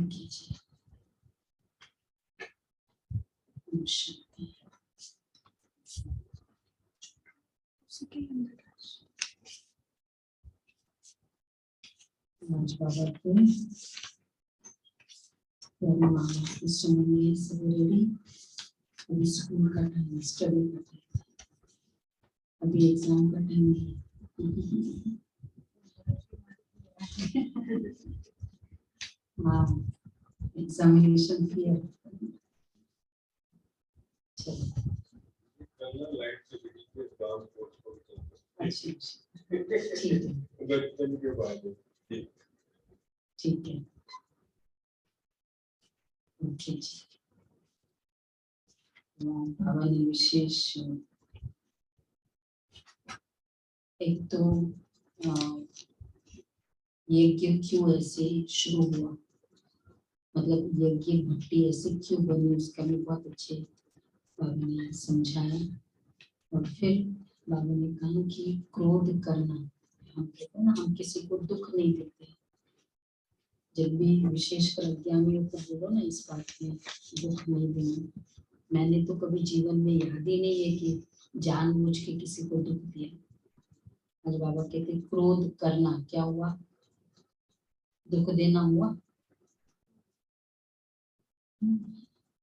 कीजिए। आज बाबा के इस समय में सब रेडी। अभी स्कूल का टाइम, स्टडी का टाइम, अभी एग्जाम का टाइम है। हाँ, एग्जामिनेशन किया। ठीक है, ओके जी। बाबा ने विशेष एक तो यज्ञ क्यों ऐसे शुरू हुआ, मतलब यज्ञ भट्टी ऐसे क्यों बनी, उसका भी बहुत अच्छे बाबा ने समझाया। और फिर बाबा ने कहा कि क्रोध करना, हम कहते हैं ना, हम किसी को दुख नहीं देते। जब भी विशेषकर अज्ञानियों को बोलो ना इस बात में, दुख नहीं देना। मैंने तो कभी जीवन में याद ही नहीं है कि जानबूझ के किसी को दुख दिया। आज बाबा कहते क्रोध करना क्या हुआ, दुख देना हुआ।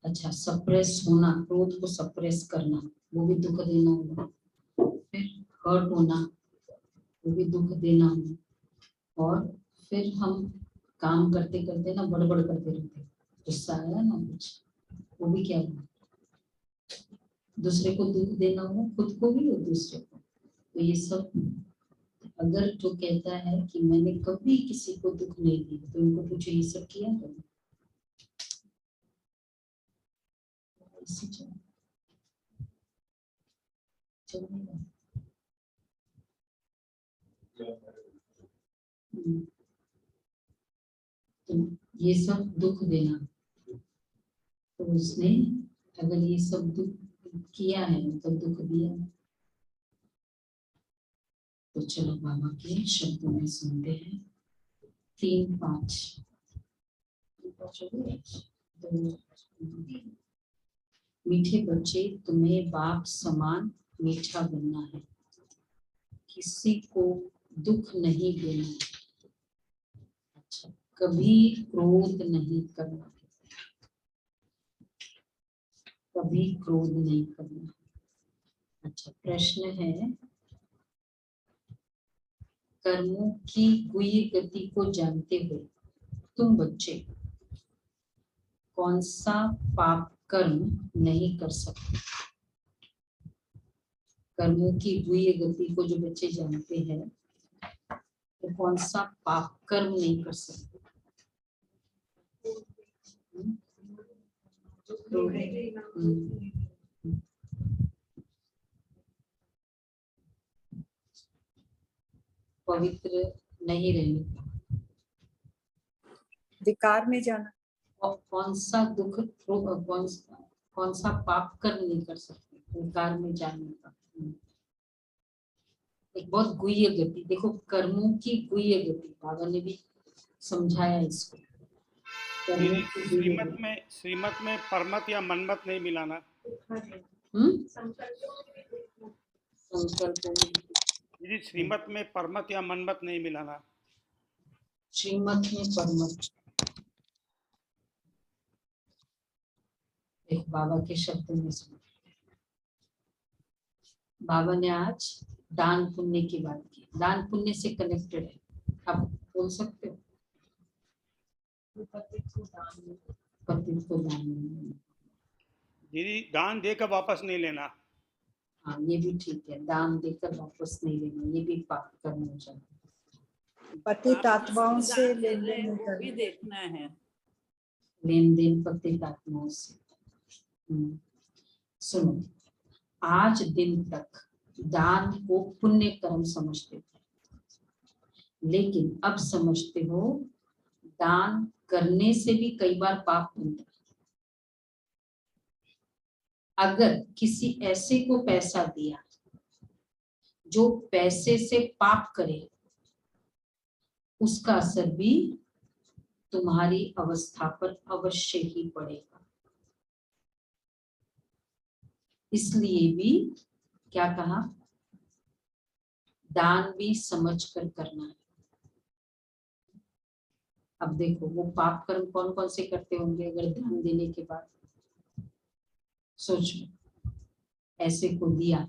अच्छा, सप्रेस होना, क्रोध को सप्रेस करना, वो भी दुख देना हुआ। फिर हर्ट होना, वो भी दुख देना हुआ। और फिर हम काम करते करते ना बड़बड़ करते रहते, गुस्सा आया ना कुछ, वो भी क्या हुआ, दूसरे को दुख देना हो, खुद को भी और दूसरे को। तो ये सब अगर जो कहता है कि मैंने कभी किसी को दुख नहीं दिया, तो इनको पूछो ये सब किया तो तो ये सब दुख देना, तो उसने अगर ये सब दुख किया है मतलब दुख दिया, तो चलो बाबा के शब्दों में सुनते हैं। 3-5 मीठे बच्चे, तुम्हें बाप समान मीठा बनना है, किसी को दुख नहीं देना। अच्छा, कभी क्रोध नहीं करना, कभी क्रोध नहीं करना। अच्छा, प्रश्न है, कर्मों की गुह्य गति को जानते हुए तुम बच्चे कौन सा पाप कर्म नहीं कर सकते। कर्मों की गुह्य गति को जो बच्चे जानते हैं, तो कौन सा पाप कर्म नहीं कर सकते। पवित्र नहीं रहने का, विकार में जाना, और कौन सा दुख, कौन सा पाप कर्म नहीं कर सकते, विकार में जाने का। एक बहुत गुह्य गति, देखो कर्मों की गुह्य गति बाबा ने भी समझाया इसको। श्रीमत में परमत या मनमत नहीं मिलाना। संकल्प श्रीमत में परमत या मनमत नहीं मिलाना। श्रीमत में परमत, एक बाबा के शब्द में सुना। बाबा ने आज दान पुण्य की बात की, दान पुण्य से कनेक्टेड है, आप बोल सकते हो। पति को दान दीदी, दान देकर वापस नहीं लेना। हाँ, ये भी ठीक है, दान देकर वापस नहीं लेना, ये भी पाप कर्म हो जाता है। पतित आत्माओं से लेन देन भी देखना है, लेन देन पतित आत्माओं से। सुनो, आज दिन तक दान को पुण्य कर्म समझते थे, लेकिन अब समझते हो दान करने से भी कई बार पाप बनता है। अगर किसी ऐसे को पैसा दिया जो पैसे से पाप करे, उसका असर भी तुम्हारी अवस्था पर अवश्य ही पड़ेगा। इसलिए भी क्या कहा, दान भी समझ कर करना है। अब देखो वो पाप कर्म कौन कौन से करते होंगे अगर दान देने के बाद, सोचो ऐसे को दिया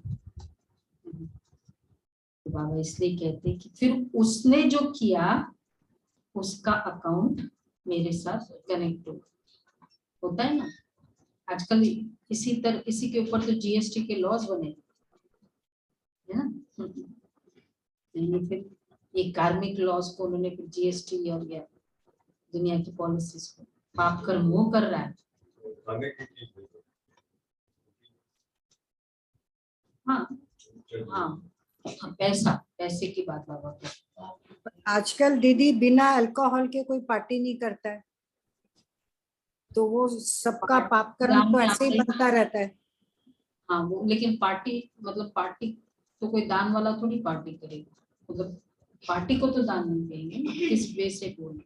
तो बाबा इसलिए कहते कि फिर उसने जो किया उसका अकाउंट मेरे साथ कनेक्ट होता है ना। आजकल इसी के ऊपर तो जीएसटी के लॉज बने है ना। ये फिर ये कार्मिक लॉज को उन्होंने फिर जीएसटी और या दुनिया की पॉलिसीज को पाप कर्म वो कर रहा है। हाँ हाँ पैसे की बात बाबा कर। आजकल दीदी बिना अल्कोहल के कोई पार्टी नहीं करता है, तो वो सबका पाप कर्म तो ऐसे ही बनता रहता है। हाँ वो लेकिन पार्टी मतलब पार्टी तो कोई दान वाला थोड़ी पार्टी करेगा, मतलब पार्टी को तो दान नहीं देंगे ना, किस वे से बोल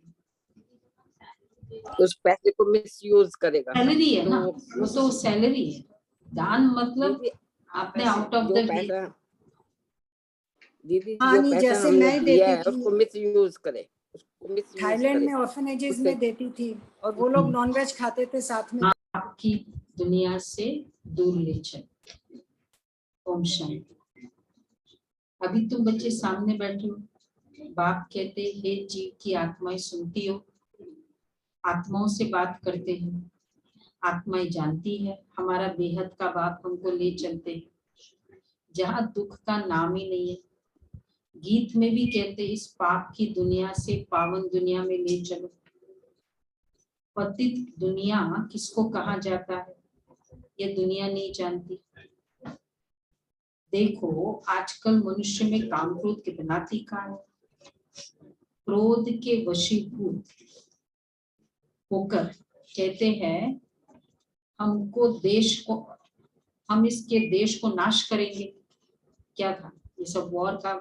उस पैसे को मिसयूज करेगा। सैलरी है ना, वो तो सैलरी है। दान मतलब दीदी, आपने आउट ऑफ जो द पैसा दीदी हाँ, जो नहीं, पैसा जैसे हमने मैं दिया देती है थी उसको मिसयूज करे, उसको मिसयूज थाईलैंड करे में ऑर्फनेजेस उससे। में देती थी और वो लोग नॉनवेज खाते थे साथ में। आपकी दुनिया से दूर ले चले। ओम शांति। अभी तुम बच्चे सामने बैठे हो, बाप कहते हे जीव की आत्माएं सुनती हो, आत्माओं से बात करते हैं, आत्माएं जानती है हमारा बेहद का बाप हमको ले चलते हैं जहाँ दुख का नाम ही नहीं है। गीत में भी कहते इस पाप की दुनिया से पावन दुनिया में ले चलो। पतित दुनिया किसको कहा जाता है ये दुनिया नहीं जानती। देखो आजकल मनुष्य में काम क्रोध कितना तीखा है। क्रोध के वशीभूत होकर कहते हैं हमको देश को, हम इसके देश को नाश करेंगे। क्या था ये सब वॉर का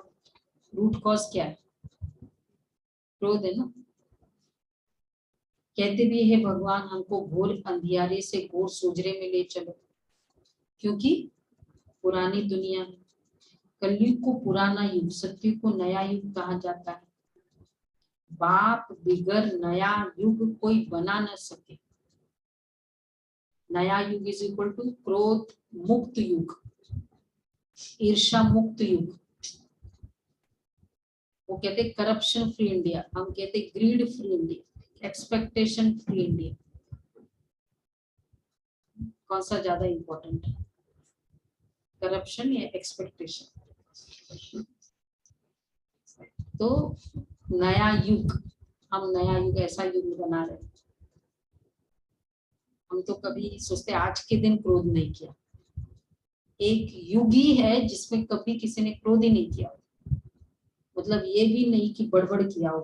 रूट कॉज क्या है, क्रोध है ना। कहते भी है भगवान हमको घोर अंधियारे से घोर सुजरे में ले चलो, क्योंकि पुरानी दुनिया, कलयुग को पुराना युग, सत्युग को नया युग कहा जाता है। बाप बिगर नया युग कोई बना न सके। नया युग इज इक्वल टू क्रोध मुक्त युग, ईर्षा मुक्त युग। वो कहते करप्शन फ्री इंडिया, हम कहते greed free India, expectation free India. कौन सा ज्यादा इंपॉर्टेंट है, करप्शन या एक्सपेक्टेशन? तो नया युग, हम नया युग ऐसा युग बना रहे हैं। हम तो कभी सोचते आज के दिन क्रोध नहीं किया। एक युग ही है जिसमें कभी किसी ने क्रोध ही नहीं किया, मतलब ये भी नहीं कि बड़बड़ किया हो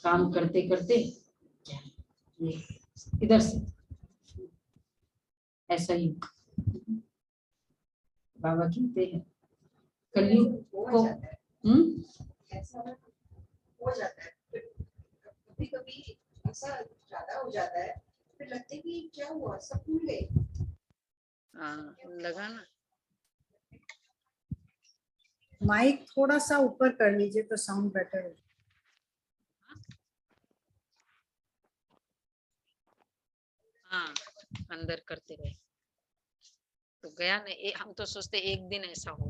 काम करते करते ये इधर से, ऐसा युग बाबा कहते हैं। कलयुग को ऐसा हो जाता है, कभी कभी ऐसा ज्यादा हो जाता है, फिर लगता है कि क्या हुआ, सब भूल गए। लगा ना। माइक थोड़ा सा ऊपर कर लीजिए तो साउंड बेटर है। हाँ, अंदर करते रहे तो गया ना। हम तो सोचते एक दिन ऐसा हो।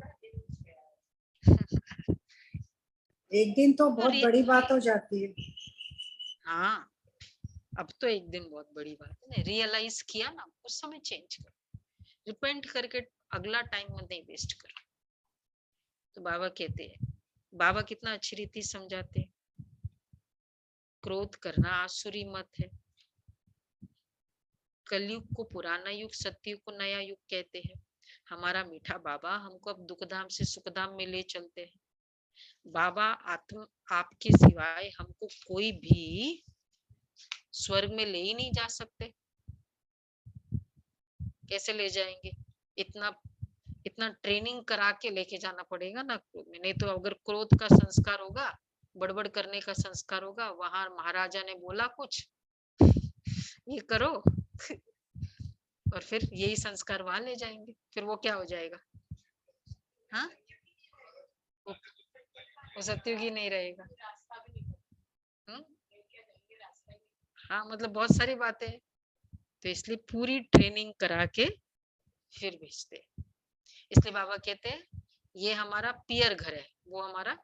एक दिन तो बहुत बड़ी बात हो जाती है। हाँ, अब तो एक दिन बहुत बड़ी बात है। रियलाइज किया ना, उस समय चेंज करो, रिपेंट करके अगला टाइम मत नहीं वेस्ट करो। तो बाबा कहते हैं, बाबा कितना अच्छी रीति समझाते हैं, क्रोध करना आसुरी मत है। कलयुग को पुराना युग, सतयुग को नया युग कहते हैं। हमारा मीठा बाबा हमको अब दुखधाम से सुखधाम में ले चलते हैं। बाबा आत्म आपके सिवाय हमको कोई भी स्वर्ग में ले ही नहीं जा सकते। कैसे ले जाएंगे? इतना ट्रेनिंग करा के लेके जाना पड़ेगा ना क्रोध में। नहीं तो अगर क्रोध का संस्कार होगा बड़बड़ करने का संस्कार होगा, वहां महाराजा ने बोला कुछ ये करो और फिर यही संस्कार वहां ले जाएंगे, फिर वो क्या हो जाएगा? हाँ, वो सत्युगी नहीं रहेगा। हाँ, मतलब बहुत सारी बातें हैं, तो इसलिए पूरी ट्रेनिंग करा के फिर भेजते हैं। इसलिए बाबा कहते हैं ये हमारा पियर घर है, वो हमारा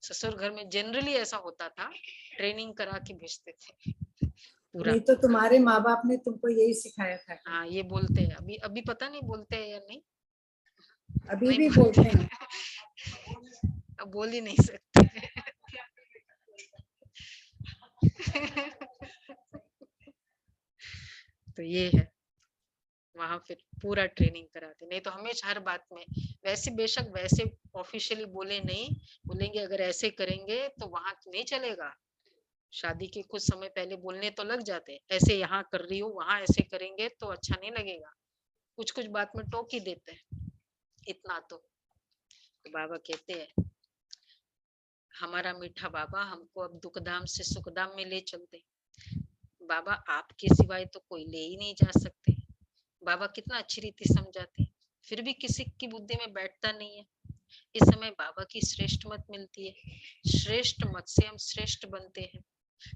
ससुर घर में जनरली ऐसा होता था, ट्रेनिंग करा के भेजते थे पूरा। नहीं तो तुम्हारे माँ बाप ने तुमको यही सिखाया था क्या? हाँ, ये बोलते हैं, अभी अभी पता नहीं बोलते हैं या नहीं, अभी नहीं भी बोलते हैं। अब बोल ही नहीं सकते तो ये है, वहां फिर पूरा ट्रेनिंग कराते, नहीं तो हमेशा हर बात में वैसे, बेशक वैसे ऑफिशियली बोले नहीं, बोलेंगे अगर ऐसे करेंगे तो वहां नहीं चलेगा। शादी के कुछ समय पहले बोलने तो लग जाते, ऐसे यहाँ कर रही हो वहां ऐसे करेंगे तो अच्छा नहीं लगेगा, कुछ कुछ बात में टोक ही देते हैं इतना तो बाबा कहते हैं हमारा मीठा बाबा हमको अब दुखधाम से सुखधाम में ले चलते। बाबा आपके सिवाय तो कोई ले ही नहीं जा सकते। बाबा कितना अच्छी रीति समझाते, फिर भी किसी की बुद्धि में बैठता नहीं है। इस समय बाबा की श्रेष्ठ मत मिलती है, श्रेष्ठ मत से हम श्रेष्ठ बनते हैं।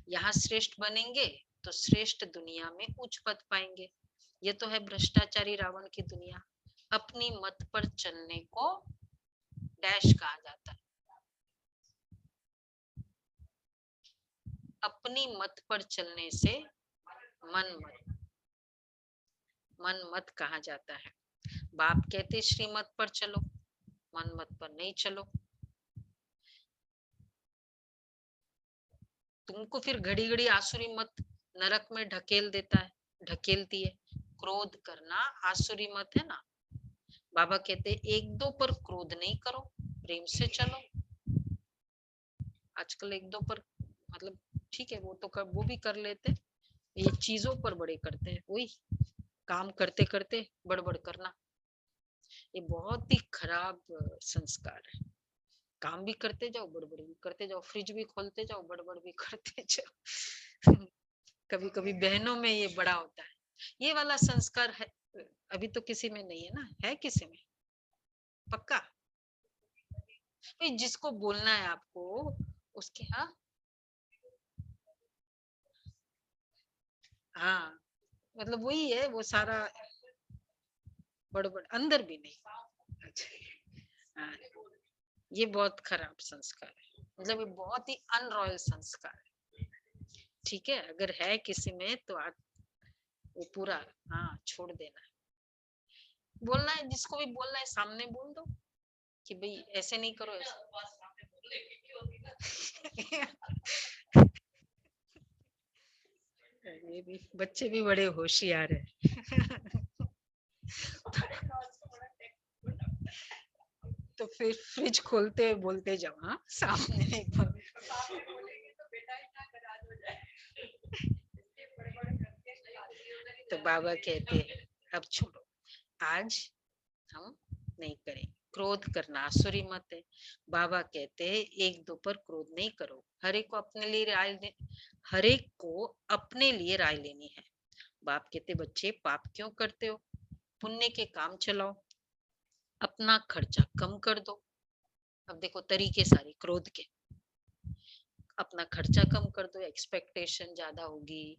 यहाँ श्रेष्ठ बनेंगे तो श्रेष्ठ दुनिया में उच्च पद पाएंगे। ये तो है भ्रष्टाचारी रावण की दुनिया। अपनी मत पर चलने को डैश कहा जाता है, अपनी मत पर चलने से मन मत कहा जाता है। बाप कहते श्रीमत पर चलो, मन मत पर नहीं चलो। तुमको फिर घड़ी घड़ी आसुरी मत नरक में ढकेल देता है, ढकेलती है। क्रोध करना आसुरी मत है ना। बाबा कहते एक दो पर क्रोध नहीं करो, प्रेम से चलो। आजकल एक दो पर मतलब ठीक है, वो तो वो भी कर लेते, ये चीजों पर बड़े करते हैं, वही काम करते करते बड़बड़ करना, ये बहुत ही खराब संस्कार है। काम भी करते जाओ, बड़बड़ भी करते जाओ, फ्रिज भी खोलते जाओ, बड़बड़ भी करते जाओ कभी कभी बहनों में ये बड़ा होता है, ये वाला संस्कार है अभी तो किसी में नहीं है ना, है किसी में पक्का? जिसको बोलना है आपको उसके हाँ मतलब वही है, वो सारा बड़बड़ अंदर भी नहीं। अच्छा हाँ, ये बहुत खराब संस्कार है, मतलब ये बहुत ही अनरॉयल संस्कार है। ठीक है, अगर है किसी में तो आज वो पूरा हाँ छोड़ देना। बोलना है जिसको भी बोलना है सामने बोल दो कि भाई ऐसे नहीं करो, ऐसे ये भी बच्चे भी बड़े होशियार है तो फिर फ्रिज खोलते हुए बोलते जाओ, हाँ सामने एक बार तो बाबा कहते हैं अब छोड़ो, आज हम नहीं करें। क्रोध करना आसुरी मत है। बाबा कहते हैं एक दो पर क्रोध नहीं करो, हर एक को अपने लिए राय लेनी है। बाप कहते बच्चे पाप क्यों करते हो, पुण्य के काम चलाओ, अपना खर्चा कम कर दो। अब देखो तरीके सारे क्रोध के, अपना खर्चा कम कर दो, एक्सपेक्टेशन ज्यादा होगी,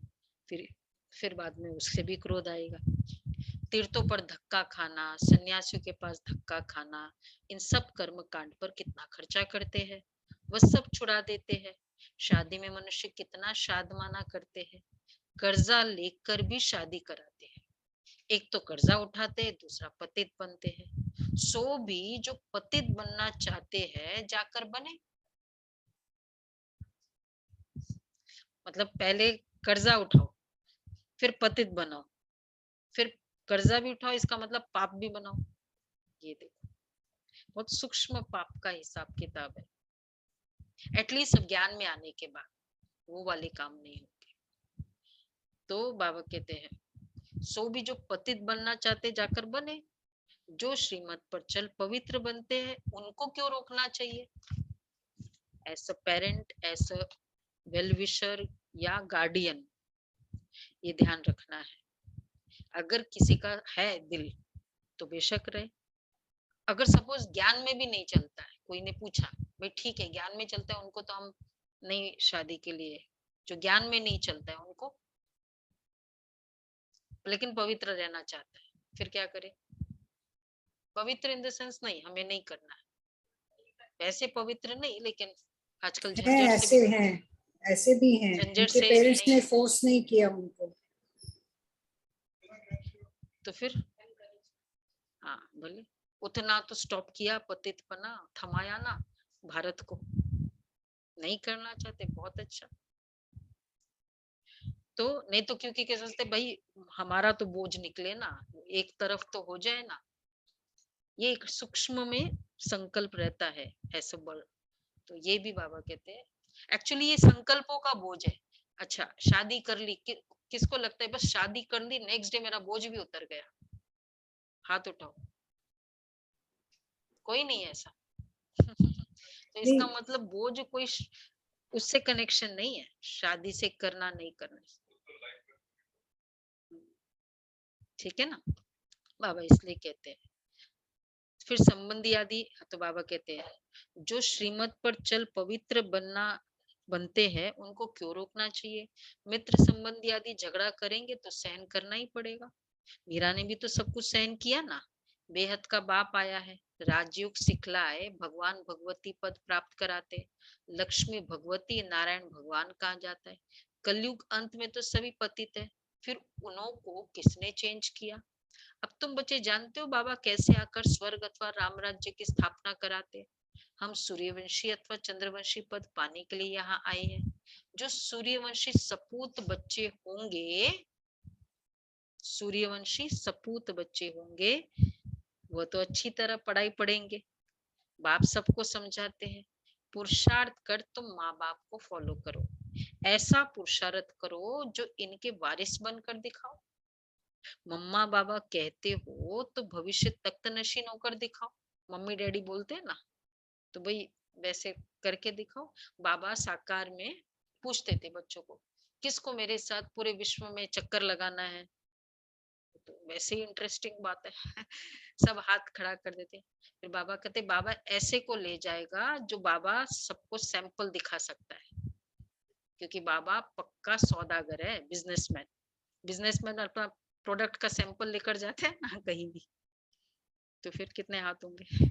फिर बाद में उससे भी क्रोध आएगा। तीर्थों पर धक्का खाना, सन्यासियों के पास धक्का खाना, इन सब कर्म कांड पर कितना खर्चा करते हैं, वह सब छुड़ा देते हैं। शादी में मनुष्य कितना शादमाना करते हैं, कर्जा लेकर भी शादी कराते हैं। एक तो कर्जा उठाते हैं, दूसरा पतित बनते हैं। सो भी जो पतित बनना चाहते हैं जाकर बने, मतलब पहले कर्जा उठाओ, फिर पतित बनाओ, फिर कर्जा भी उठाओ, इसका मतलब पाप भी बनाओ। ये देखो बहुत सूक्ष्म पाप का हिसाब किताब है। एटलीस्ट ज्ञान में आने के बाद वो वाले काम नहीं होंगे। तो बाबा कहते हैं सो भी जो पतित बनना चाहते जाकर बने, जो श्रीमत पर चल पवित्र बनते हैं उनको क्यों रोकना चाहिए। As a parent, as a well wisher या गार्डियन, ये ध्यान रखना है। अगर किसी का है दिल तो बेशक रहे। अगर सपोज ज्ञान में भी नहीं चलता है, कोई ने पूछा भाई ठीक है ज्ञान में चलता है उनको तो हम नहीं शादी के लिए, जो ज्ञान में नहीं चलता है उनको, लेकिन पवित्र रहना चाहता है, फिर क्या करे? पवित्र इन द सेंस नहीं, हमें नहीं करना है, वैसे पवित्र नहीं, लेकिन आजकल है, झंझट से ऐसे हैं, ऐसे भी हैं, झंझट उनके से पेरेंट्स नहीं, ने फोर्स नहीं किया उनको। तो फिर हाँ बोले उतना तो स्टॉप किया, पतितपना थमाया ना भारत को, नहीं करना चाहते, बहुत अच्छा। तो नहीं तो क्योंकि क्या सोचते भाई हमारा तो बोझ निकले ना, एक तरफ तो हो जाए ना, ये एक सूक्ष्म में संकल्प रहता है ऐसे बल। तो ये भी बाबा कहते हैं एक्चुअली ये संकल्पों का बोझ है। अच्छा शादी कर ली, किसको लगता है बस शादी कर ली नेक्स्ट डे मेरा बोझ भी उतर गया? हाथ उठाओ, कोई नहीं ऐसा। तो इसका मतलब बोझ कोई उससे कनेक्शन नहीं है, शादी से करना नहीं करना, ठीक है ना। बाबा इसलिए कहते हैं फिर संबंधी आदि, तो बाबा कहते हैं जो श्रीमत पर चल पवित्र बनते हैं उनको क्यों रोकना चाहिए? मित्र संबंधी आदि झगड़ा करेंगे तो सहन करना ही पड़ेगा। मीरा ने भी तो सब कुछ सहन किया ना। बेहद का बाप आया है, राजयोग सिखलाए, भगवान भगवती पद प्राप्त कराते, लक्ष्मी भगवती नारायण भगवान कहा जाता है। कलयुग अंत में तो सभी पतित है, फिर उन्हों को किसने चेंज किया? अब तुम बच्चे जानते हो बाबा कैसे आकर स्वर्ग अथवा राम राज्य की स्थापना कराते? हम सूर्यवंशी अथवा चंद्रवंशी पद पाने के लिए यहाँ आए हैं। जो सूर्यवंशी सपूत बच्चे होंगे, सूर्यवंशी सपूत बच्चे होंगे, वो तो अच्छी तरह पढ़ाई पढ़ेंगे। बाप सबको समझाते हैं पुरुषार्थ कर तुम माँ बाप को फॉलो करो, ऐसा पुरुषार्थ करो जो इनके वारिस बनकर दिखाओ। मम्मा बाबा कहते हो तो भविष्य तख्त नशीन होकर दिखाओ। मम्मी डैडी बोलते हैं ना, तो भाई वैसे करके दिखाओ। बाबा साकार में पूछते थे बच्चों को किसको मेरे साथ पूरे विश्व में चक्कर लगाना है, तो वैसे ही इंटरेस्टिंग बात है। सब हाथ खड़ा कर देते। फिर बाबा कहते बाबा ऐसे को ले जाएगा जो बाबा सबको सैंपल दिखा सकता है, क्योंकि बाबा पक्का सौदागर है, बिजनेसमैन। बिजनेसमैन अपना प्रोडक्ट का सैंपल लेकर जाते हैं ना कहीं भी, तो फिर कितने हाथ होंगे।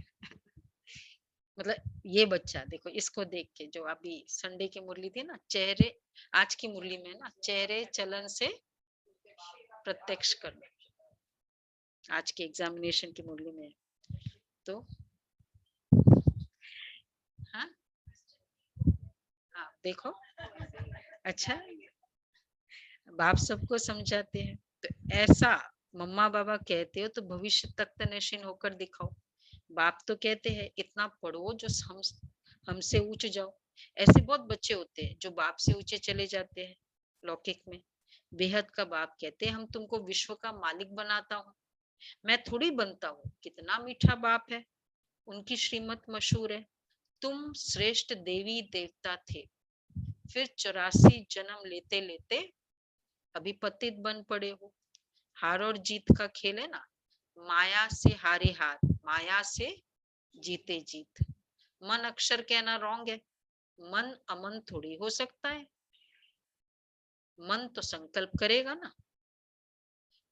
मतलब ये बच्चा देखो, इसको देख के जो अभी संडे की मुरली थी ना, चेहरे, आज की मुरली में ना चेहरे चलन से प्रत्यक्ष करना, आज की एग्जामिनेशन की मुरली में। तो हाँ हाँ देखो, अच्छा बाप सबको समझाते हैं। तो ऐसा मम्मा बाबा कहते हो तो भविष्य तक नशीन होकर दिखाओ। बाप तो कहते हैं इतना पढ़ो जो हमसे ऊंचे जाओ। ऐसे बहुत बच्चे होते हैं जो बाप से ऊंचे चले जाते हैं लौकिक में। बेहद का बाप कहते हैं हम तुमको विश्व का मालिक बनाता हूँ, मैं थोड़ी बनता हूँ। कितना मीठा बाप है, उनकी श्रीमत मशहूर है। तुम श्रेष्ठ देवी देवता थे, फिर 84 जन्म लेते लेते अभी पतित बन पड़े हो। हार और जीत का खेल है ना, माया से हारे हार, माया से जीते जीत। मन अक्षर कहना रॉन्ग है, मन अमन थोड़ी हो सकता है। मन तो संकल्प करेगा ना।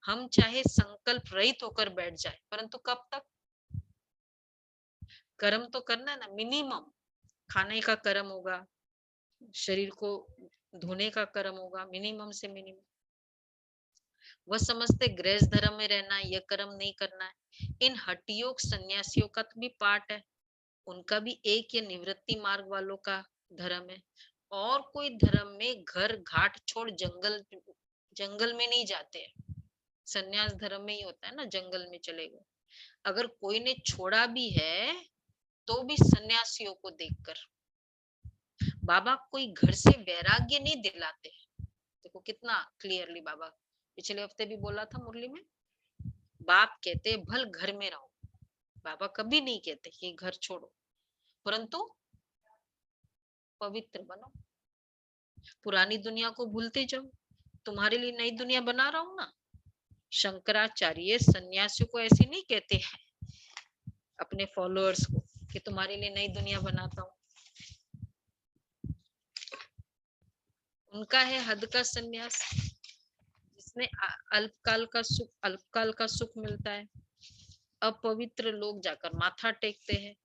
हम चाहे संकल्प रहित होकर बैठ जाए, परंतु कब तक? कर्म तो करना है ना, मिनिमम खाने का कर्म होगा, शरीर को धोने का कर्म होगा, मिनिमम से मिनिमम। वह समझते गृहस्थ धर्म में रहना है, यह कर्म नहीं करना है। इन हटियोग सन्यासियों का भी पार्ट है, उनका भी एक या निवृत्ति मार्ग वालों का धर्म है। और कोई धर्म में घर घाट छोड़ जंगल में नहीं जाते हैं। सन्यास धर्म में ही होता है ना, जंगल में चले गए। अगर कोई ने छोड़ा भी है तो भी सन्यासियों को देखकर। बाबा कोई घर से वैराग्य नहीं दिलाते। देखो कितना क्लियरली बाबा पिछले हफ्ते भी बोला था मुरली में। बाप कहते भल घर में रहो, बाबा कभी नहीं कहते कि घर छोड़ो, परंतु पवित्र बनो, पुरानी दुनिया को भूलते जाओ, तुम्हारे लिए नई दुनिया बना रहा हूं ना। शंकराचार्य सन्यासियों को ऐसे नहीं कहते हैं अपने फॉलोअर्स को कि तुम्हारे लिए नई दुनिया बनाता हूं। उनका है हद का सन्यास, जिसमें अल्पकाल का सुख मिलता है। अपवित्र लोग जाकर माथा टेकते हैं,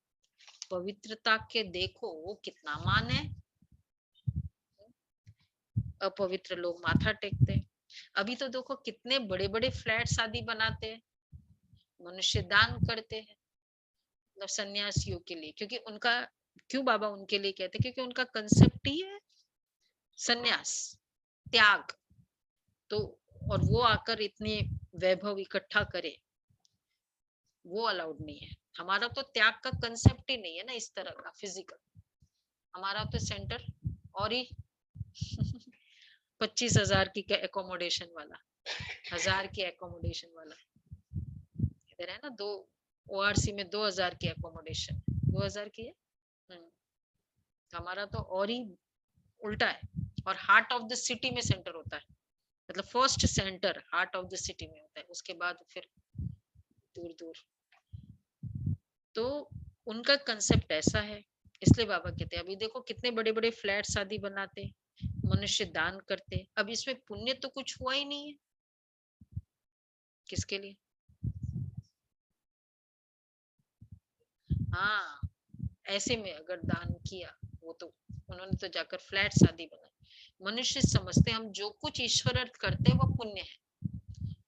पवित्रता के देखो वो कितना मान है। अपवित्र लोग माथा टेकते हैं। अभी तो देखो कितने बड़े बड़े फ्लैट्स आदि बनाते हैं, मनुष्य दान करते हैं, मतलब सन्यासियों के लिए। क्योंकि उनका, क्यों बाबा उनके लिए कहते हैं? क्योंकि उनका कंसेप्ट ही है सन्यास, त्याग। तो और वो आकर इतने वैभव इकट्ठा करे, वो अलाउड नहीं है। हमारा तो त्याग का कंसेप्ट ही नहीं है ना इस तरह का फिजिकल। हमारा तो सेंटर और ही 25,000 की एकोमोडेशन वाला, 1000 की एकोमोडेशन वाला इधर है ना। 2 ORC में 2000 की एकोमोडेशन, 2000 की है। हमारा तो और ही उल्टा है। और हार्ट ऑफ द सिटी में सेंटर होता है, मतलब first centre heart of the city में होता है, उसके बाद फिर दूर दूर। तो उनका कंसेप्ट ऐसा है, इसलिए बाबा कहते हैं अभी देखो कितने बड़े बड़े फ्लैट्स आदि बनाते, मनुष्य दान करते। अब इसमें पुण्य तो कुछ हुआ ही नहीं है, किसके लिए? हाँ, ऐसे में अगर दान किया, वो तो उन्होंने तो जाकर फ्लैट्स आदि बनाए। मनुष्य समझते हम जो कुछ ईश्वर अर्थ करते हैं वो पुण्य है,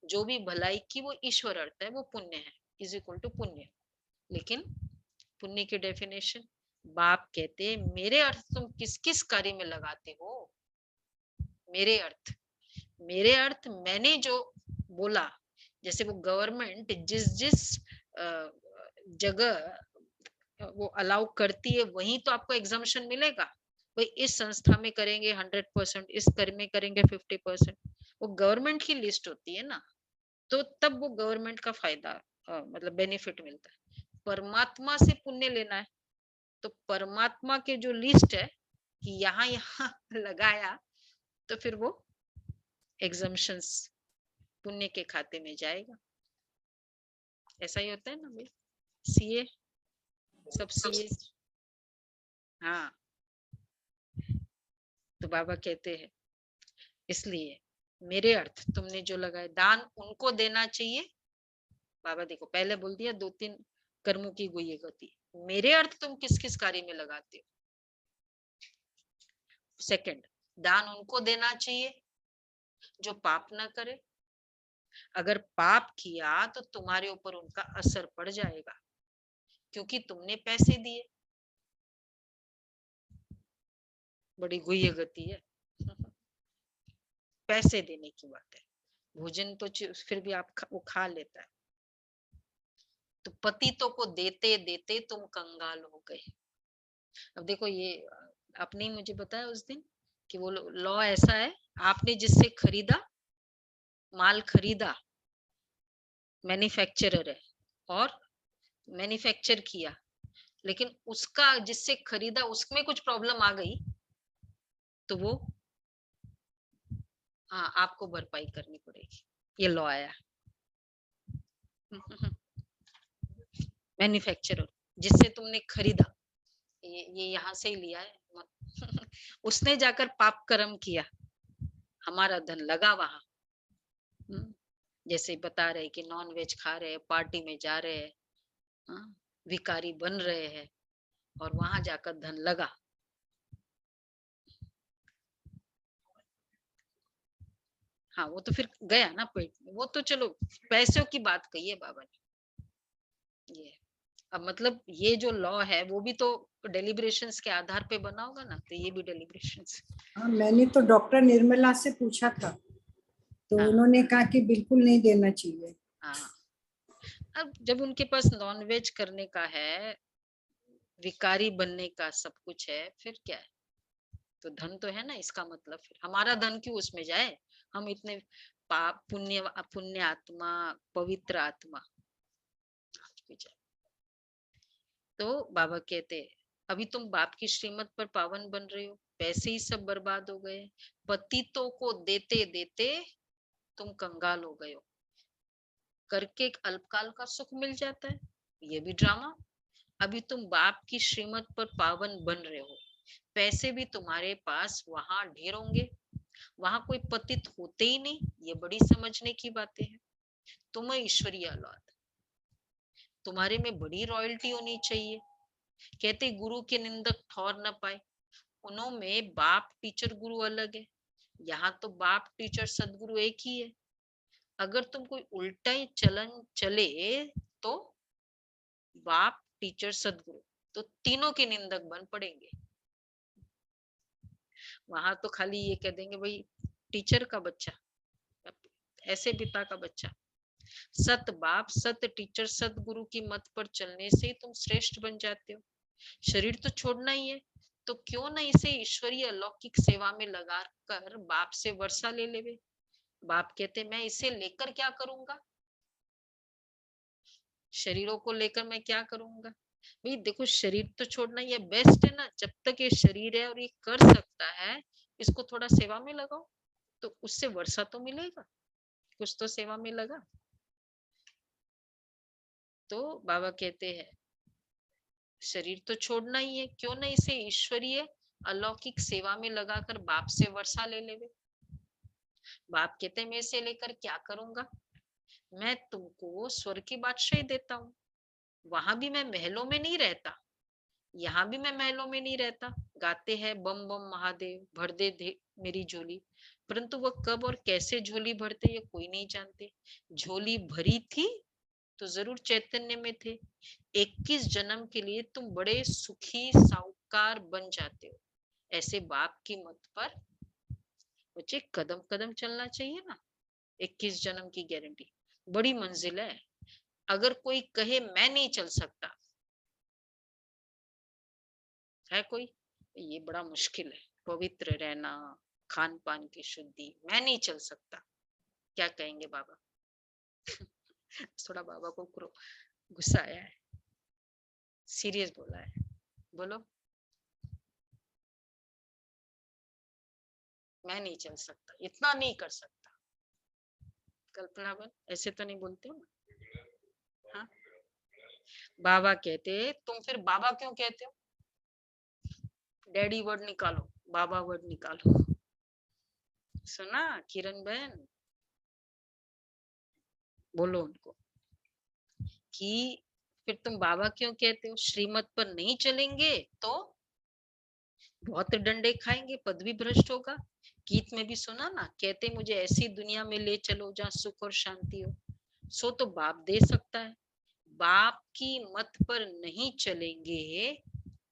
जो भी भलाई की वो ईश्वर अर्थ है वो पुण्य है, इज इक्वल टू पुण्य। लेकिन पुण्य की डेफिनेशन बाप कहते हैं मेरे अर्थ तुम किस किस कार्य में लगाते हो? मेरे अर्थ मैंने जो बोला, जैसे वो गवर्नमेंट जिस जिस जगह वो अलाउ करती है वहीं तो आपको एग्जाम्पशन मिलेगा। भाई इस संस्था में करेंगे 100%, इस कर में करेंगे 50%, वो गवर्नमेंट की लिस्ट होती है ना, तो तब वो गवर्नमेंट का फायदा मतलब बेनिफिट मिलता है। परमात्मा से पुण्य लेना है तो परमात्मा के जो लिस्ट है कि यहाँ यहाँ लगाया, तो फिर वो एग्जाम्पशंस पुण्य के खाते में जाएगा। ऐसा ही होता है ना भाई, सीए सब सीए। हाँ, तो बाबा कहते हैं इसलिए मेरे अर्थ तुमने जो लगाए, दान उनको देना चाहिए। बाबा देखो पहले बोल दिया 2-3 कर्मों की गुह्य गति, मेरे अर्थ तुम किस किस कार्य में लगाते हो। सेकंड, दान उनको देना चाहिए जो पाप ना करे। अगर पाप किया तो तुम्हारे ऊपर उनका असर पड़ जाएगा, क्योंकि तुमने पैसे दिए। बड़ी गुह्य गति है पैसे देने की बात है। भोजन तो फिर भी आप वो खा लेता है। तो पतितों को देते देते तुम कंगाल हो गए। अब देखो ये आपने ही मुझे बताया उस दिन कि वो लॉ ऐसा है, आपने जिससे खरीदा, माल खरीदा, मैन्युफैक्चरर है और मैन्युफैक्चर किया, लेकिन उसका जिससे खरीदा उसमें कुछ प्रॉब्लम आ गई तो वो हाँ आपको भरपाई करनी पड़ेगी। ये लॉ आया मैन्युफैक्चरर जिससे तुमने खरीदा, ये यहाँ से ही लिया है उसने जाकर पाप कर्म किया, हमारा धन लगा वहां। जैसे बता रहे कि नॉन वेज खा रहे हैं, पार्टी में जा रहे हैं, विकारी बन रहे हैं और वहां जाकर धन लगा। हाँ वो तो फिर गया ना पेट में, वो तो चलो पैसों की बात कही है बाबा ने। ये अब मतलब ये जो लॉ है वो भी तो डेलिब्रेशंस के आधार पे बना होगा ना, तो ये भी डेलिब्रेशंस। हाँ, मैंने तो डॉक्टर निर्मला से पूछा था तो उन्होंने कहा कि बिल्कुल नहीं देना चाहिए। हाँ, अब जब उनके पास नॉन वेज करने का है, विकारी बनने का सब कुछ है, फिर क्या है? तो धन तो है ना, इसका मतलब फिर हमारा धन क्यों उसमें जाए? हम इतने पाप पुण्य आत्मा, पवित्र आत्मा। तो बाबा कहते अभी तुम बाप की श्रीमत पर पावन बन रहे हो, पैसे ही सब बर्बाद हो गए, पतितों को देते देते तुम कंगाल हो गए हो, करके एक अल्पकाल का सुख मिल जाता है, ये भी ड्रामा। अभी तुम बाप की श्रीमत पर पावन बन रहे हो, पैसे भी तुम्हारे पास वहां ढेर होंगे, वहां कोई पतित होते ही नहीं, ये बड़ी समझने की बातें हैं। तुम ईश्वरीय औलाद, तुम्हारे में बड़ी रॉयल्टी होनी चाहिए। कहते गुरु के निंदक ठौर न पाए, उनमें बाप टीचर गुरु अलग है, यहाँ तो बाप टीचर सदगुरु एक ही है। अगर तुम कोई उल्टा ही चलन चले तो बाप टीचर सदगुरु तो तीनों के निंदक बन पड़ेंगे। वहां तो खाली ये कह देंगे भाई टीचर का बच्चा, ऐसे पिता का बच्चा। सत बाप सत टीचर सदगुरु की मत पर चलने से तुम श्रेष्ठ बन जाते हो। शरीर तो छोड़ना ही है, तो क्यों ना इसे ईश्वरीय अलौकिक सेवा में लगा कर बाप से वर्षा ले लेवे। बाप कहते मैं इसे लेकर क्या करूंगा, शरीरों को लेकर मैं क्या करूंगा। भाई देखो शरीर तो छोड़ना ये बेस्ट है ना, जब तक ये शरीर है और ये कर सकता है, इसको थोड़ा सेवा में लगाओ तो उससे वर्षा तो मिलेगा, कुछ तो सेवा में लगा। तो बाबा कहते हैं शरीर तो छोड़ना ही है, क्यों ना इसे ईश्वरीय अलौकिक सेवा में लगाकर बाप से वर्षा ले लेवे। बाप कहते मैं इसे लेकर क्या करूंगा, मैं तुमको स्वर्ग की बादशाही देता हूँ, वहां भी मैं महलों में नहीं रहता, यहाँ भी मैं महलों में नहीं रहता। गाते हैं बम बम महादेव भर दे मेरी झोली, परंतु वह कब और कैसे झोली भरते ये कोई नहीं जानते। झोली भरी थी तो जरूर चैतन्य में थे। 21 जन्म के लिए तुम बड़े सुखी साहूकार बन जाते हो। ऐसे बाप की मत पर बच्चे कदम कदम चलना चाहिए ना। 21 जन्म की गारंटी बड़ी मंजिल है। अगर कोई कहे मैं नहीं चल सकता, है कोई, ये बड़ा मुश्किल है, पवित्र रहना, खान पान की शुद्धि, मैं नहीं चल सकता, क्या कहेंगे बाबा। थोड़ा बाबा को गुस्सा आया है, सीरियस बोला है, बोलो मैं नहीं चल सकता, इतना नहीं कर सकता। कल्पना बन ऐसे तो नहीं बोलते हो। हाँ बाबा कहते तुम फिर बाबा क्यों कहते हो, डैडी वर्ड निकालो, बाबा वर्ड निकालो। सुना किरण बहन, बोलो उनको कि फिर तुम बाबा क्यों कहते हो, श्रीमत पर नहीं चलेंगे तो बहुत डंडे खाएंगे, पदवी भ्रष्ट होगा। गीत में भी सुना ना, कहते मुझे ऐसी दुनिया में ले चलो जहाँ सुख और शांति हो। सो तो बाप दे सकता है, बाप की मत पर नहीं चलेंगे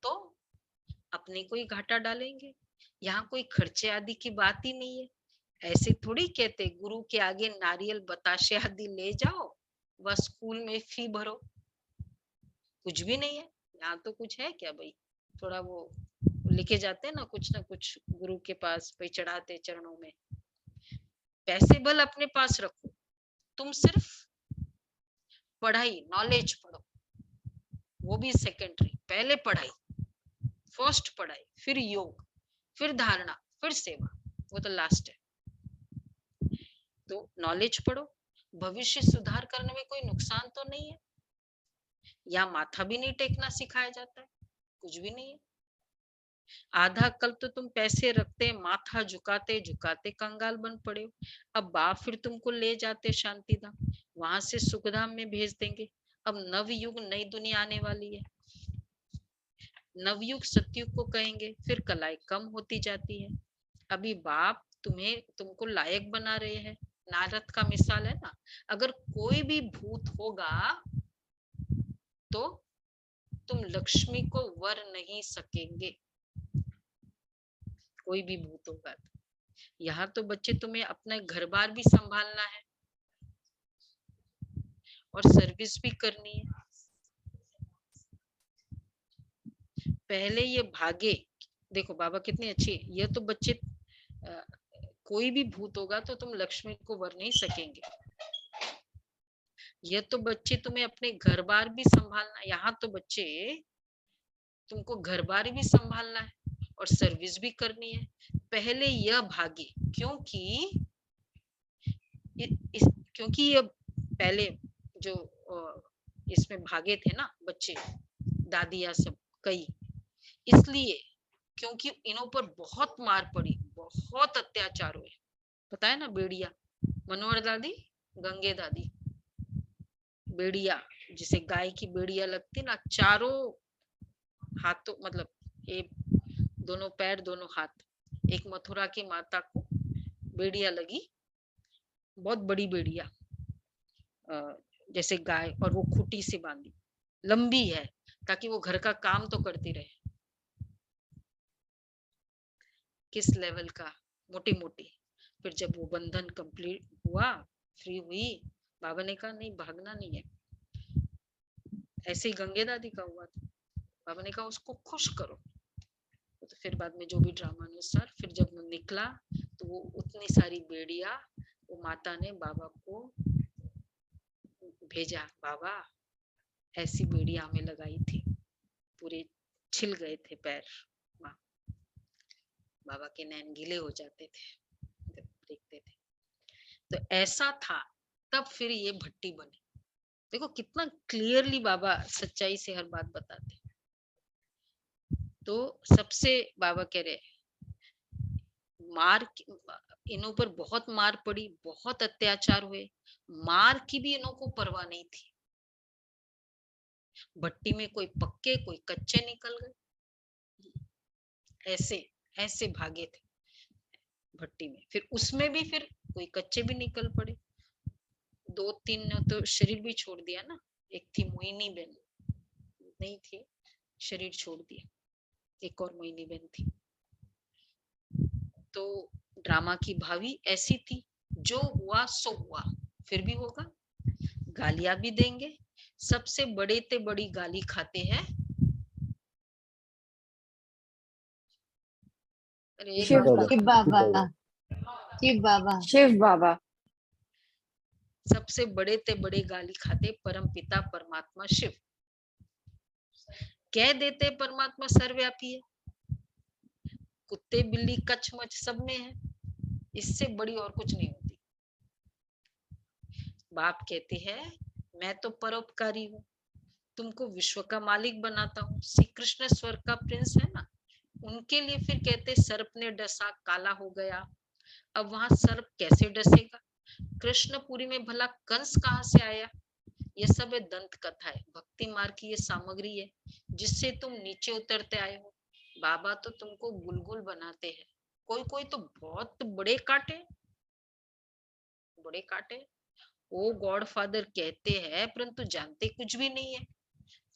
तो अपने को ही घाटा डालेंगे। यहाँ कोई खर्चे आदि की बात ही नहीं है। ऐसे थोड़ी कहते गुरु के आगे नारियल बताशे आदि ले जाओ व स्कूल में फी भरो, कुछ भी नहीं है। यहाँ तो कुछ है क्या भाई, थोड़ा वो लिखे जाते हैं ना कुछ गुरु के पास भाई चढ़ाते चरणों में। पैसे बल अपने पास रखो, तुम सिर्फ पढ़ाई नॉलेज पढ़ो, वो भी सेकेंडरी, पहले पढ़ाई, फर्स्ट पढ़ाई, फिर योग, फिर धारणा, फिर सेवा, वो तो लास्ट है। तो नॉलेज पढ़ो, भविष्य सुधार करने में कोई नुकसान तो नहीं है। या माथा भी नहीं टेकना सिखाया जाता है, कुछ भी नहीं है। आधा कल तो तुम पैसे रखते माथा झुकाते झुकाते कंगाल बन पड़े हो। अब बाप फिर तुमको ले जाते शांति धाम, वहां से सुखधाम में भेज देंगे। अब नवयुग नई दुनिया आने वाली है, नवयुग सतयुग को कहेंगे, फिर कलाई कम होती जाती है। अभी बाप तुमको लायक बना रहे हैं। नारद का मिसाल है ना, अगर कोई भी भूत होगा तो तुम लक्ष्मी को वर नहीं सकेंगे, कोई भी भूत होगा तो। यहाँ तो बच्चे तुम्हें अपना घर बार भी संभालना है और सर्विस भी करनी है। पहले ये भागे, देखो बाबा कितनी अच्छी, ये तो बच्चे कोई भी भूत होगा तो तुम लक्ष्मी को वर नहीं सकेंगे। ये तो बच्चे तुम्हें अपने घर बार भी संभालना, यहाँ तो बच्चे तुमको घर बार भी संभालना है और सर्विस भी करनी है, पहले यह भागे, क्योंकि क्योंकि ये पहले जो इसमें भागे थे ना बच्चे, दादिया सब कई, इसलिए क्योंकि इनों पर बहुत मार पड़ी, बहुत अत्याचार हुए, पता है ना, बेड़िया, मनोहर दादी, गंगे दादी, बेड़िया, जिसे गाय की बेड़िया लगती ना, चारों हाथों, मतलब ये दोनों पैर दोनों हाथ, एक मथुरा की माता को बेड़िया लगी, बहुत बड़ी बेड़िया, जैसे गाय, और वो खूंटी से बांधी, लंबी है, ताकि वो घर का काम तो करती रहे। किस लेवल का, मोटी मोटी। फिर जब वो बंधन कंप्लीट हुआ, फ्री हुई, बाबा ने कहा नहीं, भागना नहीं है। ऐसे ही गंगे दादी का हुआ था, बाबा ने कहा उसको खुश करो। तो फिर बाद में जो भी ड्रामा अनुसार, फिर जब वो निकला तो वो उतनी सारी बेड़िया वो माता ने बाबा को भेजा, बाबा ऐसी बेड़िया हमें लगाई थी, पूरे छिल गए थे पैर। बाबा के नैन गीले हो जाते थे जब देखते थे। तो ऐसा था, तब फिर ये भट्टी बनी। देखो कितना क्लियरली बाबा सच्चाई से हर बात बताते। तो सबसे बाबा कह रहे, मार, इनों पर बहुत मार पड़ी, बहुत अत्याचार हुए, मार की भी इनों को परवाह नहीं थी। भट्टी में कोई पक्के कोई कच्चे निकल गए, ऐसे ऐसे भागे थे भट्टी में। फिर उसमें भी फिर कोई कच्चे भी निकल पड़े, 2-3 ने तो शरीर भी छोड़ दिया ना। एक थी मोहिनी बहन, नहीं थी, शरीर छोड़ दिया, एक और मोहिनी बहन थी। तो ड्रामा की भावी ऐसी थी, जो हुआ सो हुआ, फिर भी होगा, गालियां भी देंगे। सबसे बड़े ते बड़ी गाली खाते हैं शिव बाबा, शिव बाबा, शिव बाबा। सबसे बड़े ते बड़े गाली खाते परम पिता परमात्मा शिव। कह देते परमात्मा सर्वव्यापी है, कुत्ते बिल्ली कच्छ मच सब में है, इससे बड़ी और कुछ नहीं होती। बाप कहते हैं मैं तो परोपकारी हूँ, तुमको विश्व का मालिक बनाता हूँ। श्री कृष्ण स्वर्ग का प्रिंस है ना, उनके लिए फिर कहते सर्प ने डसा काला हो गया। अब वहां सर्प कैसे डसेगा? कृष्णपुरी में भला कंस कहाँ से आया? ये सब है दंत कथा है, भक्ति मार्ग की ये सामग्री है जिससे तुम नीचे उतरते आए हो। बाबा तो तुमको गुलगुल बनाते हैं। कोई कोई तो बहुत बड़े काटे, बड़े काटे। वो गॉड फादर कहते हैं परंतु जानते कुछ भी नहीं है।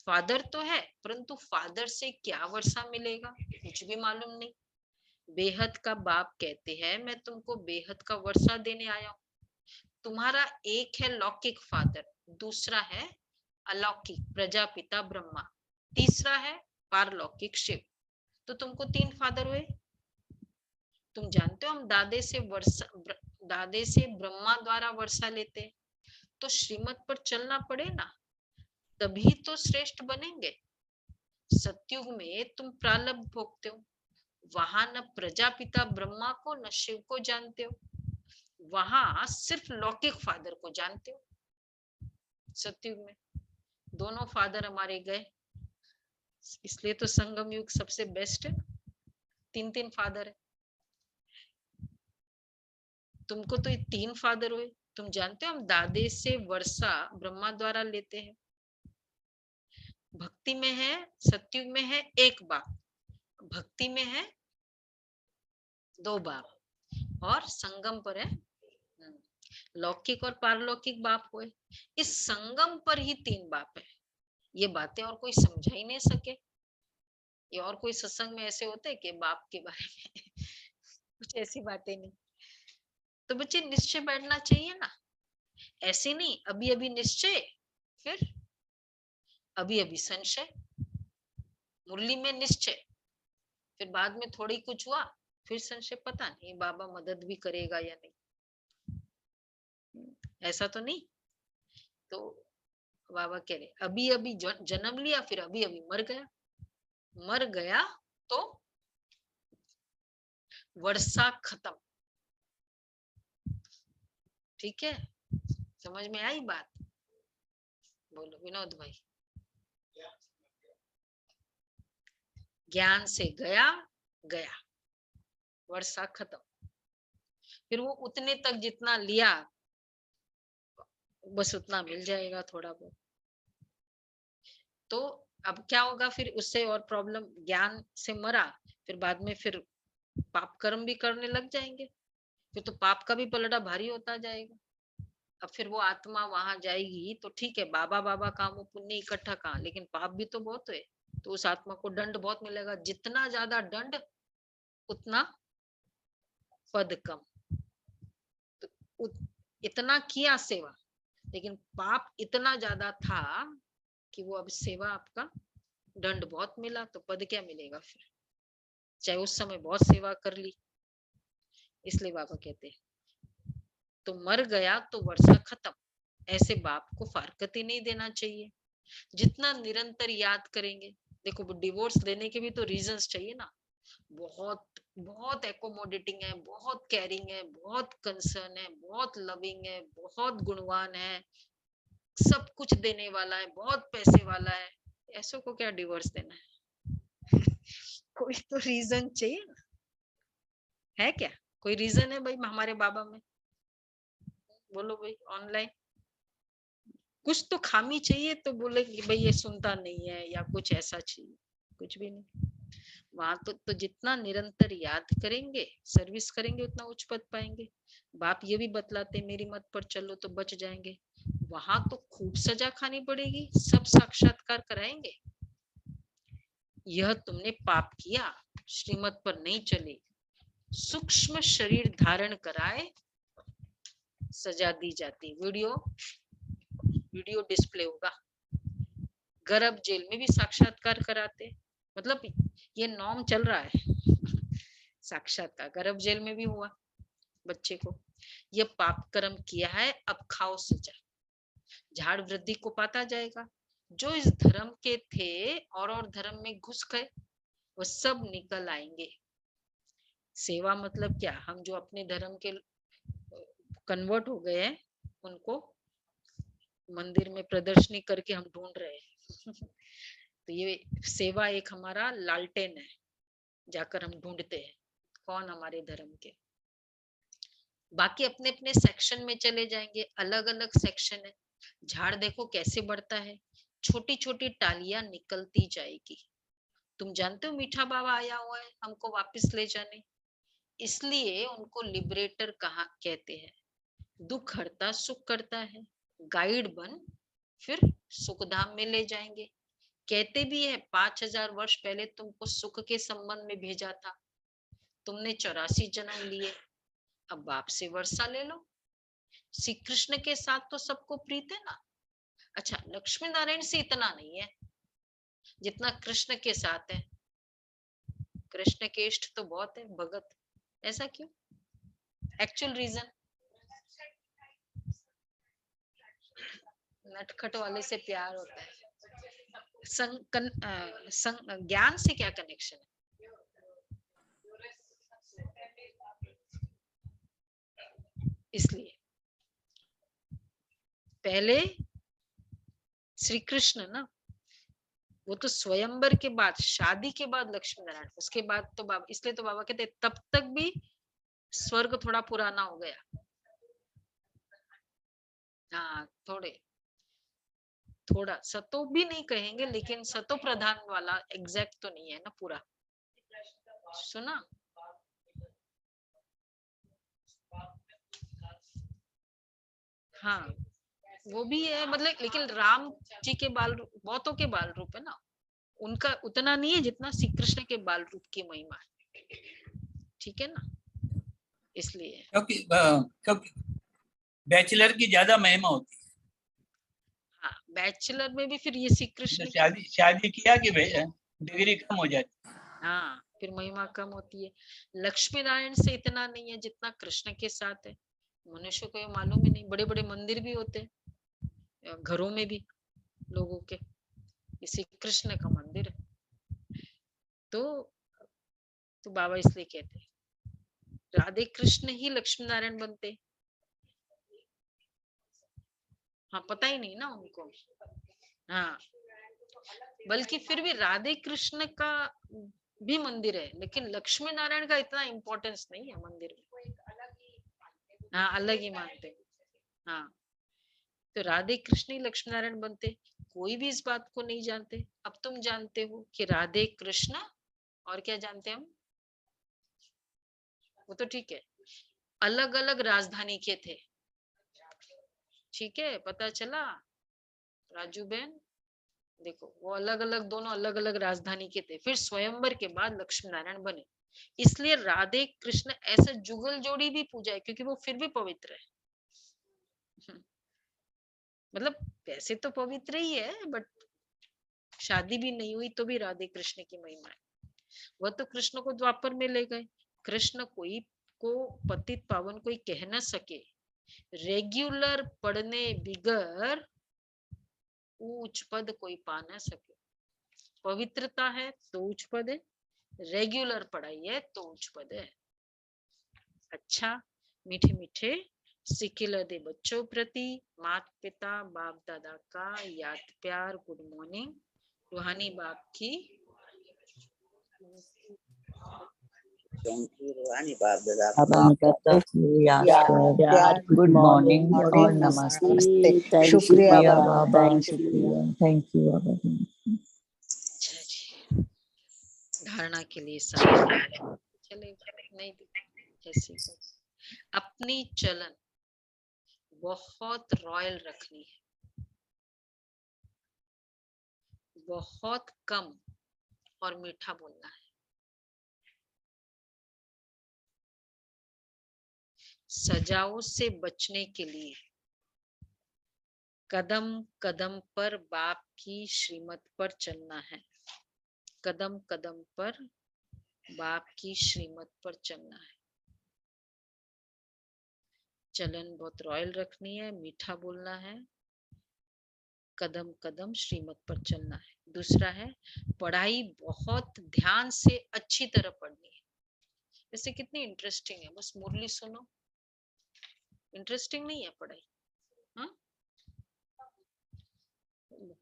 फादर तो है परंतु फादर से क्या वर्षा मिलेगा कुछ भी मालूम नहीं। बेहद का बाप कहते हैं मैं तुमको बेहद का वर्षा देने आया हूँ। तुम्हारा एक है लौकिक फादर, दूसरा है अलौकिक प्रजापिता ब्रह्मा, तीसरा है पारलौकिक शिव। तो तुमको 3 फादर हुए। तुम जानते हो हम दादे से ब्रह्मा द्वारा वर्षा लेते हैं, तो श्रीमत पर चलना पड़े ना, तभी तो श्रेष्ठ बनेंगे। सतयुग में तुम प्रारब्ध भोगते हो, वहां न प्रजापिता ब्रह्मा को न शिव को जानते हो, वहां सिर्फ लौकिक फादर को जानते हो। सतयुग में दोनों फादर हमारे गए, इसलिए तो संगम युग सबसे बेस्ट है, 3-3 फादर है। तुमको तो ये 3 फादर हुए। तुम जानते हो हम दादे से वर्षा ब्रह्मा द्वारा लेते हैं। भक्ति में है, सतयुग में है 1 बाप, भक्ति में है 2 बाप, और संगम पर है लौकिक और पारलौकिक बाप हुए। इस संगम पर ही 3 बाप है। ये बातें और कोई समझा ही नहीं सके। ये और कोई सत्संग में ऐसे होते कि बाप के बारे में कुछ ऐसी बातें नहीं। तो बच्चे निश्चय बैठना चाहिए ना, ऐसे नहीं अभी अभी निश्चय, फिर अभी अभी संशय, मुरली में निश्चय, फिर बाद में थोड़ी कुछ हुआ फिर संशय, पता नहीं बाबा मदद भी करेगा या नहीं, ऐसा तो नहीं। तो बाबा कह रहे अभी अभी जन्म लिया फिर अभी अभी मर गया। मर गया तो वर्षा खत्म। ठीक है, समझ में आई बात? बोलो विनोद भाई। ज्ञान से गया गया, वर्षा खत्म। फिर वो उतने तक जितना लिया बस उतना मिल जाएगा, थोड़ा बहुत। तो अब क्या होगा फिर उससे और प्रॉब्लम, ज्ञान से मरा फिर बाद में फिर पाप कर्म भी करने लग जाएंगे, फिर तो पाप का भी पलड़ा भारी होता जाएगा। अब फिर वो आत्मा वहां जाएगी तो ठीक है, बाबा बाबा काम वो पुण्य इकट्ठा कहाँ, लेकिन पाप भी तो बहुत है। तो उस आत्मा को दंड बहुत मिलेगा, जितना ज्यादा दंड उतना पद कम। तो इतना किया सेवा, लेकिन पाप इतना ज्यादा था कि वो अब सेवा आपका दंड बहुत मिला, तो पद क्या मिलेगा फिर, चाहे उस समय बहुत सेवा कर ली। इसलिए बाबा कहते हैं तो मर गया तो वर्षा खत्म। ऐसे बाप को फारकत ही नहीं देना चाहिए। जितना निरंतर याद करेंगे, देखो डिवोर्स देने के भी तो रीजंस चाहिए ना। बहुत बहुत एकोमोडेटिंग है, बहुत केयरिंग है, बहुत कंसर्न है, बहुत लविंग है, बहुत गुणवान है, सब कुछ देने वाला है, बहुत पैसे वाला है, ऐसो को क्या डिवोर्स देना है? कोई तो रीजन चाहिए ना, है क्या? कोई रीजन है भाई हमारे बाबा में? बोलो भाई ऑनलाइन, कुछ तो खामी चाहिए तो बोले कि भाई ये सुनता नहीं है या कुछ ऐसा चाहिए, कुछ भी नहीं। वहां तो जितना निरंतर याद करेंगे, सर्विस करेंगे, उतना उच्च पद पाएंगे। बाप ये भी बतलाते मेरी मत पर चलो तो बच जाएंगे। वहां तो खूब सजा खानी पड़ेगी, सब साक्षात्कार कराएंगे। यह तुमने पाप किया, श्रीमत पर नहीं चले, सूक्ष्म शरीर धारण कराए, सजा दी जाती। वीडियो डिस्प्ले होगा। गर्भ जेल में भी साक्षात्कार कराते, मतलब ये नॉर्म चल रहा है। साक्षात्कार गर्भ जेल में भी हुआ बच्चे को, ये पाप कर्म किया है अब खाओ सजा। झाड़ वृद्धि को पाता जाएगा। जो इस धर्म के थे और धर्म में घुस गए वो सब निकल आएंगे। सेवा मतलब क्या, हम जो अपने धर्म के कन्वर्ट हो गए हैं उनको मंदिर में प्रदर्शनी करके हम ढूंढ रहे हैं। तो ये सेवा एक हमारा लालटेन है, जाकर हम ढूंढते हैं कौन हमारे धर्म के। बाकी अपने अपने सेक्शन में चले जाएंगे, अलग अलग सेक्शन है। झाड़ देखो कैसे बढ़ता है, छोटी छोटी टालियां निकलती जाएगी। तुम जानते हो मीठा बाबा आया हुआ है हमको वापस ले जाने, इसलिए उनको लिबरेटर कहा कहते हैं। दुख हरता सुख करता है, गाइड बन फिर सुखधाम में ले जाएंगे। कहते भी है 5000 वर्ष पहले तुमको सुख के संबंध में भेजा था, तुमने 84 जन्म लिए, अब बाप से वर्षा ले लो। श्री कृष्ण के साथ तो सबको प्रीत है ना। अच्छा, लक्ष्मी नारायण से इतना नहीं है जितना कृष्ण के साथ है। कृष्ण के इष्ट तो बहुत है भगत, ऐसा क्यों? एक्चुअल रीजन नटखट वाले से प्यार होता है। ज्ञान से क्या कनेक्शन है? इसलिए पहले श्री कृष्ण ना, वो तो स्वयंवर के बाद, शादी के बाद लक्ष्मी नारायण, उसके बाद तो बाबा, इसलिए तो बाबा कहते तब तक भी स्वर्ग थोड़ा पुराना हो गया। हाँ थोड़ा सतो भी नहीं कहेंगे, लेकिन सतो प्रधान वाला एग्जैक्ट तो नहीं है ना पूरा। सुना? हाँ वो भी है, मतलब लेकिन राम जी के बाल रूप, बहुतों के बाल रूप है ना, उनका उतना नहीं है जितना श्री कृष्ण के बाल रूप की महिमा है। ठीक है ना, इसलिए क्योंकि बैचलर की ज्यादा महिमा होती है। हाँ बैचलर में भी फिर ये श्री कृष्ण शादी किया कि डिग्री कम हो जाती है। हाँ फिर महिमा कम होती है। लक्ष्मी नारायण से इतना नहीं है जितना कृष्ण के साथ है। मनुष्य को ये मालूम ही नहीं, बड़े बड़े मंदिर भी होते हैं घरों में भी लोगों के, इसी कृष्ण का मंदिर है। तो बाबा इसलिए कहते हैं राधे कृष्ण ही लक्ष्मी नारायण बनते। हाँ, पता ही नहीं ना उनको। हाँ, बल्कि फिर भी राधे कृष्ण का भी मंदिर है, लेकिन लक्ष्मी नारायण का इतना इम्पोर्टेंस नहीं है मंदिर में। हाँ, अलग ही मानते हैं। हाँ, तो राधे कृष्ण ही लक्ष्मी नारायण बनते। कोई भी इस बात को नहीं जानते। अब तुम जानते हो कि राधे कृष्ण, और क्या जानते हैं हम? वो तो ठीक है, अलग अलग राजधानी के थे। ठीक है, पता चला राजू बहन? देखो, वो अलग अलग, दोनों अलग अलग राजधानी के थे। फिर स्वयंवर के बाद लक्ष्मी नारायण बने। इसलिए राधे कृष्ण ऐसे जुगल जोड़ी भी पूजा है, क्योंकि वो फिर भी पवित्र है। मतलब वैसे तो पवित्र ही है, बट शादी भी नहीं हुई तो भी राधे कृष्ण की महिमा है। वह तो कृष्ण को द्वापर में ले गए। कृष्ण कोई को पतित पावन कोई कह न सके, रेगुलर पढ़ने बिगर उच्च पद कोई पा न सके। पवित्रता है तो उच्च पद है, रेगुलर पढ़ाई है तो उच्च पद है। अच्छा, मीठे मीठे सिकिल दे बच्चों प्रति माता पिता बाप दादा का याद प्यार, गुड मॉर्निंग। रूहानी बाप की रूहानी बाप दादा गुड मॉर्निंग और नमस्ते। शुक्रिया बाबा, शुक्रिया, थैंक यू बाबा। अच्छा जी, धारणा के लिए साथ चले नहीं ऐसी अपनी चलन बहुत रॉयल रखनी है, बहुत कम और मीठा बोलना है। सजाओं से बचने के लिए कदम कदम पर बाप की श्रीमत पर चलना है। कदम कदम पर बाप की श्रीमत पर चलना है। चलन बहुत रॉयल रखनी है, मीठा बोलना है, कदम कदम श्रीमत पर चलना है। दूसरा है पढ़ाई बहुत ध्यान से अच्छी तरह पढ़नी है। वैसे कितनी इंटरेस्टिंग है, बस मुरली सुनो, इंटरेस्टिंग नहीं है पढ़ाई? हाँ,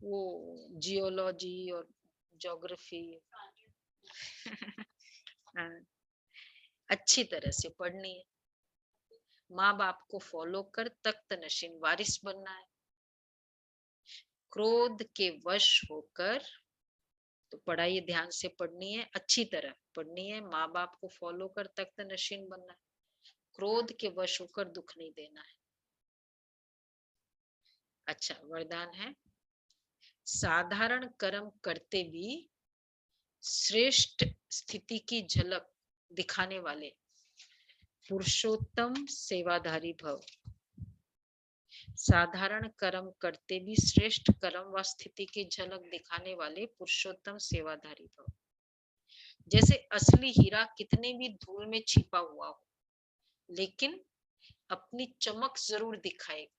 वो जियोलॉजी और ज्योग्राफी अच्छी तरह से पढ़नी है। माँ बाप को फॉलो कर तख्त नशीन वारिस बनना है। क्रोध के वश होकर, तो पढ़ाई ध्यान से पढ़नी है, अच्छी तरह पढ़नी है, माँ बाप को फॉलो कर तख्त नशीन बनना है। क्रोध के वश होकर दुख नहीं देना है। अच्छा, वरदान है साधारण कर्म करते भी श्रेष्ठ स्थिति की झलक दिखाने वाले पुरुषोत्तम सेवाधारी भव। साधारण कर्म करते भी श्रेष्ठ कर्म व स्थिति की झलक दिखाने वाले पुरुषोत्तम सेवाधारी भव। जैसे असली हीरा कितने भी धूल में छिपा हुआ हो, लेकिन अपनी चमक जरूर दिखाएगा,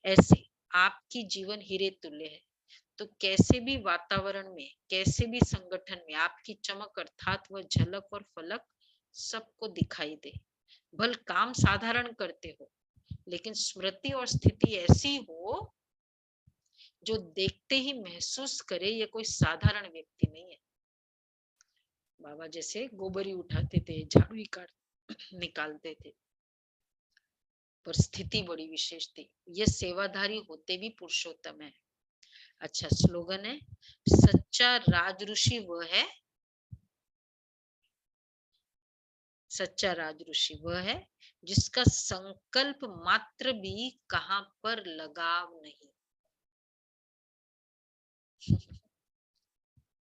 ऐसे आपकी जीवन हीरे तुल्य है। तो कैसे भी वातावरण में, कैसे भी संगठन में आपकी चमक अर्थात वह झलक और फलक सबको दिखाई दे। भल काम साधारण करते हो, लेकिन स्मृति और स्थिति ऐसी हो जो देखते ही महसूस करे ये कोई साधारण व्यक्ति नहीं है। बाबा जैसे गोबरी उठाते थे, झाड़ू निकालते थे, पर स्थिति बड़ी विशेष थी। ये सेवाधारी होते भी पुरुषोत्तम है। अच्छा, स्लोगन है सच्चा राज ऋषि वह है, सच्चा राज ऋषि वह है जिसका संकल्प मात्र भी कहां पर लगाव नहीं।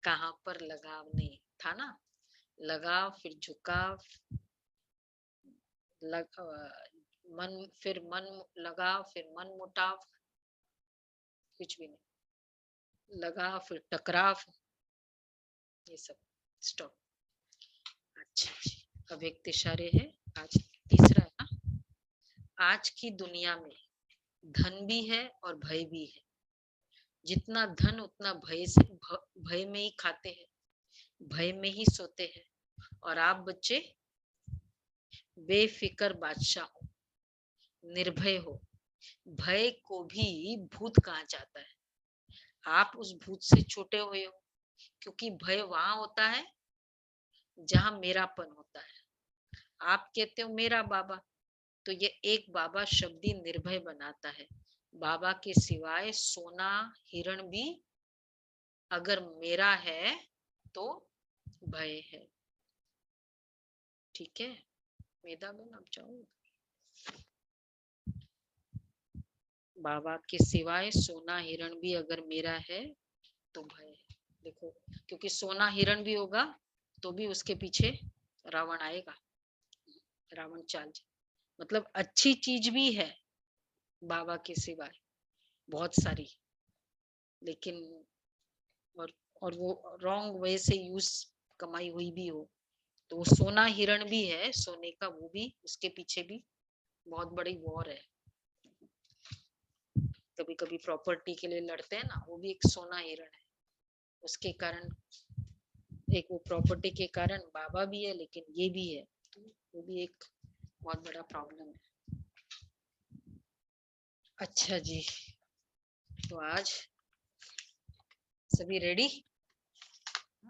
कहां पर लगाव नहीं था ना, लगाव फिर झुकाव, मन फिर मन लगाव फिर मन मुटाव, कुछ भी नहीं, लगाव फिर टकराव, ये सब स्टॉप। अच्छा जी, अब एक इशारे है, आज तीसरा है ना। आज की दुनिया में धन भी है और भय भी है। जितना धन उतना भय से भय में ही खाते हैं। भय में ही सोते हैं, और आप बच्चे बेफिक्र बादशाह हो, निर्भय हो। भय को भी भूत कहा जाता है। आप उस भूत से छूटे हुए हो, क्योंकि भय वहां होता है जहां मेरापन होता है। आप कहते हो मेरा बाबा, तो ये एक बाबा शब्द ही निर्भय बनाता है। बाबा के सिवाय सोना हिरण भी अगर मेरा है तो भय है। ठीक है मेधा बहन, आप जाओ। बाबा के सिवाय सोना हिरण भी अगर मेरा है तो भय है। देखो, क्योंकि सोना हिरण भी होगा तो भी उसके पीछे रावण आएगा, रावण चाल। मतलब अच्छी चीज भी है बाबा के सिवाय बहुत सारी, लेकिन और वो रॉन्ग वे से यूज कमाई हुई भी हो, तो वो सोना हिरण भी है सोने का, वो भी उसके पीछे भी बहुत बड़ी वॉर है। कभी कभी प्रॉपर्टी के लिए लड़ते हैं ना, वो भी एक सोना हिरण है। उसके कारण एक वो प्रॉपर्टी के कारण बाबा भी है, लेकिन ये भी है, तो वो भी एक बहुत बड़ा प्रॉब्लम है। अच्छा जी, तो आज सभी रेडी?